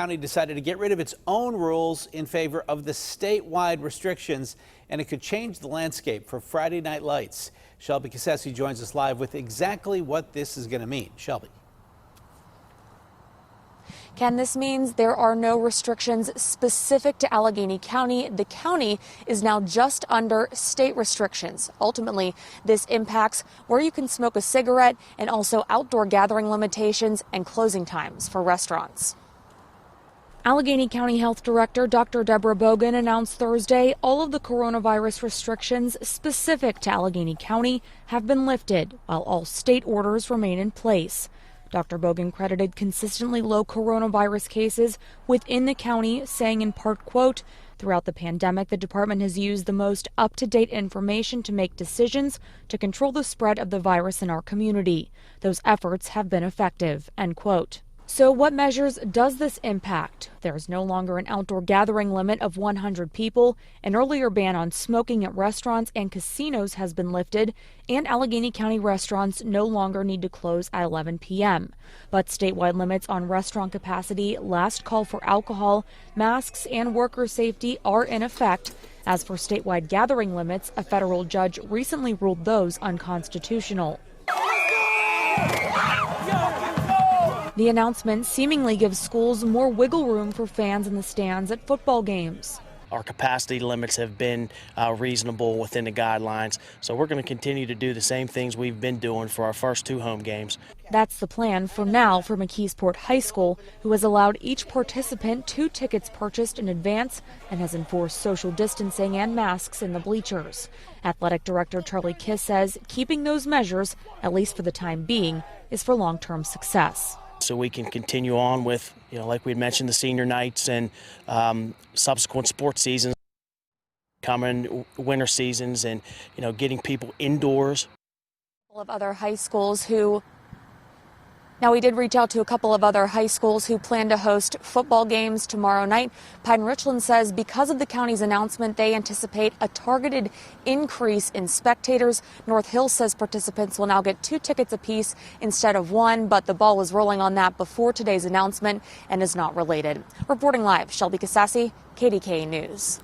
County decided to get rid of its own rules in favor of the statewide restrictions, and it could change the landscape for Friday night lights. Shelby Cassesse joins us live with exactly what this is going to mean. Shelby. Ken, this means there are no restrictions specific to Allegheny County. The county is now just under state restrictions. Ultimately, this impacts where you can smoke a cigarette and also outdoor gathering limitations and closing times for restaurants. Allegheny County Health Director Dr. Deborah Bogan announced Thursday all of the coronavirus restrictions specific to Allegheny County have been lifted, while all state orders remain in place. Dr. Bogan credited consistently low coronavirus cases within the county, saying in part, quote, "Throughout the pandemic, the department has used the most up-to-date information to make decisions to control the spread of the virus in our community. Those efforts have been effective," end quote. So what measures does this impact? There is no longer an outdoor gathering limit of 100 people. An earlier ban on smoking at restaurants and casinos has been lifted, and Allegheny County restaurants no longer need to close at 11 p.m. But statewide limits on restaurant capacity, last call for alcohol, masks, and worker safety are in effect. As for statewide gathering limits, a federal judge recently ruled those unconstitutional. The announcement seemingly gives schools more wiggle room for fans in the stands at football games. Our capacity limits have been reasonable within the guidelines, so we're going to continue to do the same things we've been doing for our first 2 home games. That's the plan for now for McKeesport High School, who has allowed each participant 2 tickets purchased in advance and has enforced social distancing and masks in the bleachers. Athletic Director Charlie Kiss says keeping those measures, at least for the time being, is for long-term success. So we can continue on with, like we had mentioned, the senior nights and subsequent sports seasons, coming winter seasons, and getting people indoors. Now, we did reach out to a couple of other high schools who plan to host football games tomorrow night. Pine Richland says because of the county's announcement, they anticipate a targeted increase in spectators. North Hill says participants will now get 2 tickets apiece instead of 1, but the ball was rolling on that before today's announcement and is not related. Reporting live, Shelby Cassesse, KDKA News.